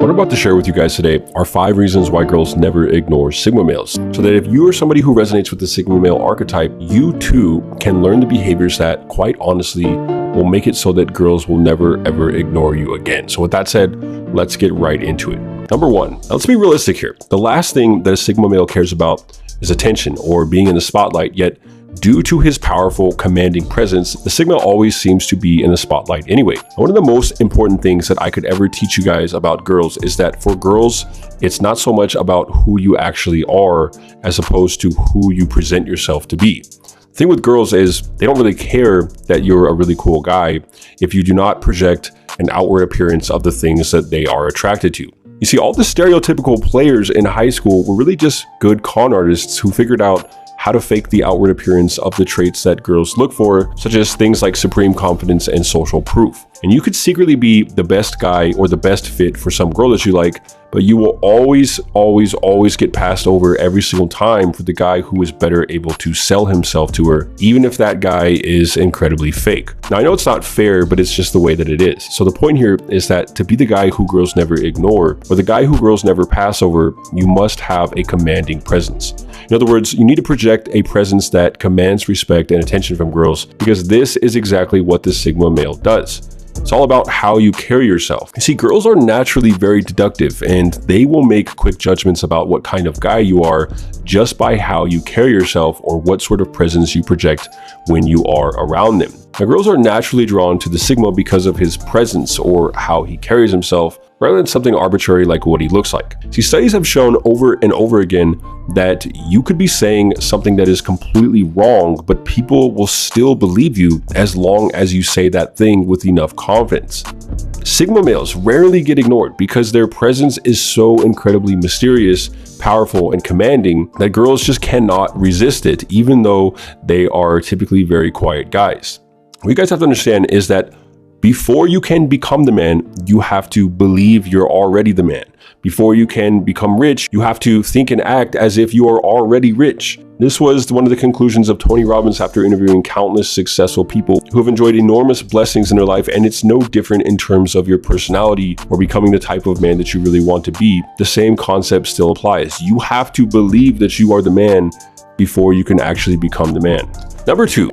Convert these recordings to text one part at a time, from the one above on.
What I'm about to share with you guys today are 5 reasons why girls never ignore Sigma males. So that if you are somebody who resonates with the Sigma male archetype, you too can learn the behaviors that, quite honestly, will make it so that girls will never ever ignore you again. So with that said, let's get right into it. Number 1, now let's be realistic here. The last thing that a Sigma male cares about is attention or being in the spotlight, yet due to his powerful, commanding presence, the Sigma always seems to be in the spotlight anyway. One of the most important things that I could ever teach you guys about girls is that for girls, it's not so much about who you actually are as opposed to who you present yourself to be. The thing with girls is they don't really care that you're a really cool guy if you do not project an outward appearance of the things that they are attracted to. You see, all the stereotypical players in high school were really just good con artists who figured out how to fake the outward appearance of the traits that girls look for, such as things like supreme confidence and social proof. And you could secretly be the best guy or the best fit for some girl that you like, but you will always get passed over every single time for the guy who is better able to sell himself to her, even if that guy is incredibly fake. Now, I know it's not fair, but it's just the way that it is. So the point here is that to be the guy who girls never ignore, or the guy who girls never pass over, you must have a commanding presence. In other words, you need to project a presence that commands respect and attention from girls, because this is exactly what the Sigma male does. It's all about how you carry yourself. You see, girls are naturally very deductive, and they will make quick judgments about what kind of guy you are just by how you carry yourself or what sort of presence you project when you are around them. Now, girls are naturally drawn to the Sigma because of his presence or how he carries himself, rather than something arbitrary like what he looks like. See, studies have shown over and over again that you could be saying something that is completely wrong, but people will still believe you as long as you say that thing with enough confidence. Sigma males rarely get ignored because their presence is so incredibly mysterious, powerful, and commanding that girls just cannot resist it, even though they are typically very quiet guys. What you guys have to understand is that before you can become the man, you have to believe you're already the man. Before you can become rich, you have to think and act as if you are already rich. This was one of the conclusions of Tony Robbins after interviewing countless successful people who have enjoyed enormous blessings in their life, and it's no different in terms of your personality or becoming the type of man that you really want to be. The same concept still applies. You have to believe that you are the man before you can actually become the man. Number 2.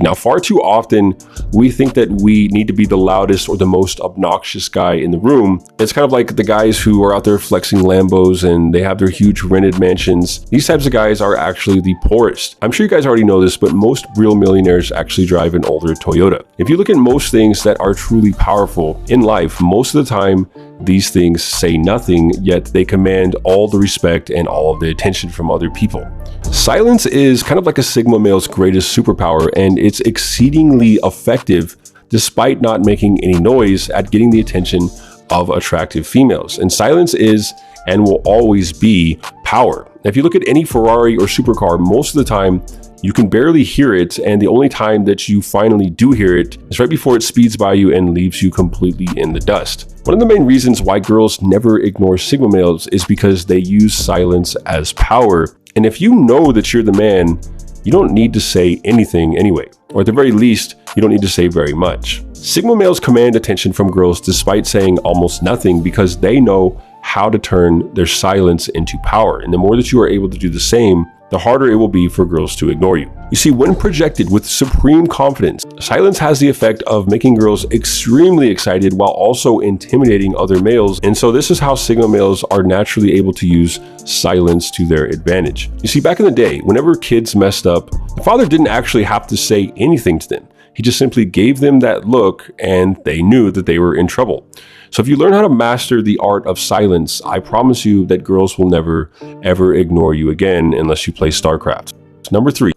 Now, far too often, we think that we need to be the loudest or the most obnoxious guy in the room. It's kind of like the guys who are out there flexing Lambos and they have their huge rented mansions. These types of guys are actually the poorest. I'm sure you guys already know this, but most real millionaires actually drive an older Toyota. If you look at most things that are truly powerful in life, most of the time, these things say nothing, yet they command all the respect and all of the attention from other people. Silence is kind of like a Sigma male's greatest superpower, and it's exceedingly effective despite not making any noise at getting the attention of attractive females. And silence is and will always be power. If you look at any Ferrari or supercar, most of the time you can barely hear it, and the only time that you finally do hear it is right before it speeds by you and leaves you completely in the dust. One of the main reasons why girls never ignore Sigma males is because they use silence as power. And if you know that you're the man, you don't need to say anything anyway, or at the very least, you don't need to say very much. Sigma males command attention from girls despite saying almost nothing because they know how to turn their silence into power. And the more that you are able to do the same, the harder it will be for girls to ignore you. You see, when projected with supreme confidence, silence has the effect of making girls extremely excited while also intimidating other males. And so this is how Sigma males are naturally able to use silence to their advantage. You see, back in the day, whenever kids messed up, the father didn't actually have to say anything to them. He just simply gave them that look and they knew that they were in trouble. So if you learn how to master the art of silence, I promise you that girls will never, ever ignore you again unless you play StarCraft. Number 3.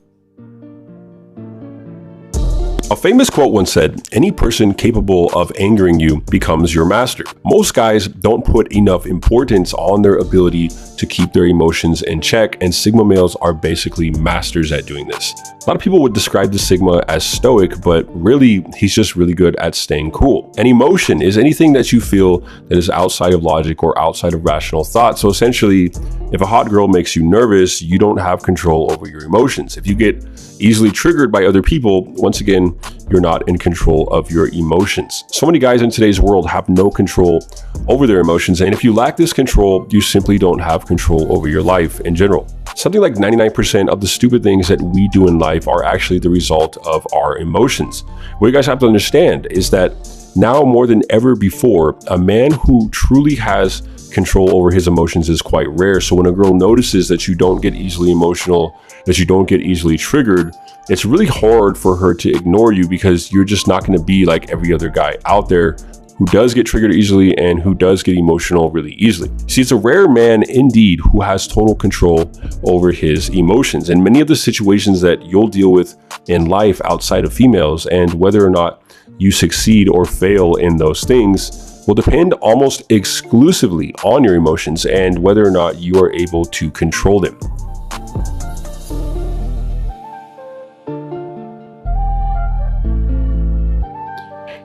A famous quote once said, "Any person capable of angering you becomes your master." Most guys don't put enough importance on their ability to keep their emotions in check, and Sigma males are basically masters at doing this. A lot of people would describe the Sigma as stoic, but really, he's just really good at staying cool. And emotion is anything that you feel that is outside of logic or outside of rational thought. So essentially, if a hot girl makes you nervous, you don't have control over your emotions. If you get easily triggered by other people, once again, you're not in control of your emotions. So many guys in today's world have no control over their emotions, and if you lack this control, you simply don't have control over your life in general. Something like 99% of the stupid things that we do in life are actually the result of our emotions. What you guys have to understand is that now more than ever before, a man who truly has control over his emotions is quite rare. So when a girl notices that you don't get easily emotional, that you don't get easily triggered, it's really hard for her to ignore you, because you're just not going to be like every other guy out there who does get triggered easily and who does get emotional really easily. See, it's a rare man indeed who has total control over his emotions, and many of the situations that you'll deal with in life outside of females, and whether or not you succeed or fail in those things, will depend almost exclusively on your emotions and whether or not you are able to control them.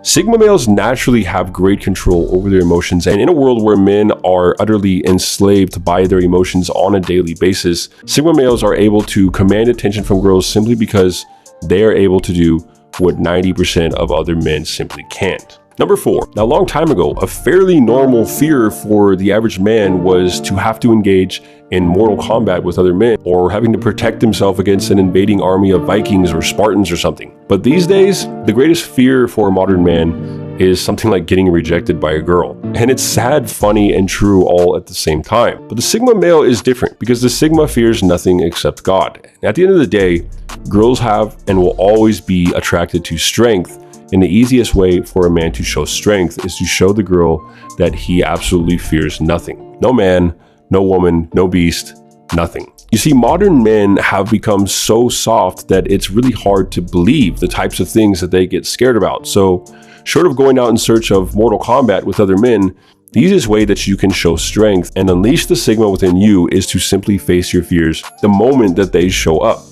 Sigma males naturally have great control over their emotions, and in a world where men are utterly enslaved by their emotions on a daily basis, Sigma males are able to command attention from girls simply because they are able to do what 90% of other men simply can't. Number 4. Now, a long time ago, a fairly normal fear for the average man was to have to engage in mortal combat with other men, or having to protect himself against an invading army of Vikings or Spartans or something. But these days, the greatest fear for a modern man is something like getting rejected by a girl. And it's sad, funny, and true all at the same time. But the Sigma male is different, because the Sigma fears nothing except God. At the end of the day, girls have and will always be attracted to strength. And the easiest way for a man to show strength is to show the girl that he absolutely fears nothing. No man, no woman, no beast, nothing. You see, modern men have become so soft that it's really hard to believe the types of things that they get scared about. So, short of going out in search of mortal combat with other men, the easiest way that you can show strength and unleash the Sigma within you is to simply face your fears the moment that they show up.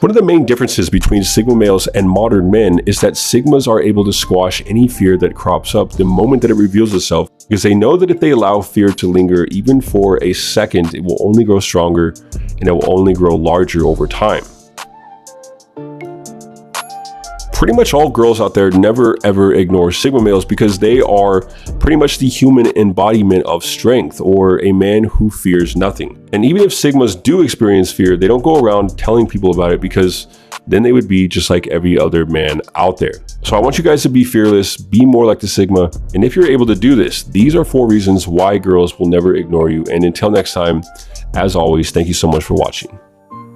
One of the main differences between Sigma males and modern men is that Sigmas are able to squash any fear that crops up the moment that it reveals itself, because they know that if they allow fear to linger even for a second, it will only grow stronger and it will only grow larger over time. Pretty much all girls out there never ever ignore Sigma males, because they are pretty much the human embodiment of strength, or a man who fears nothing. And even if Sigmas do experience fear, they don't go around telling people about it, because then they would be just like every other man out there. So I want you guys to be fearless, be more like the Sigma, and if you're able to do this, these are 4 reasons why girls will never ignore you. And until next time, as always, thank you so much for watching.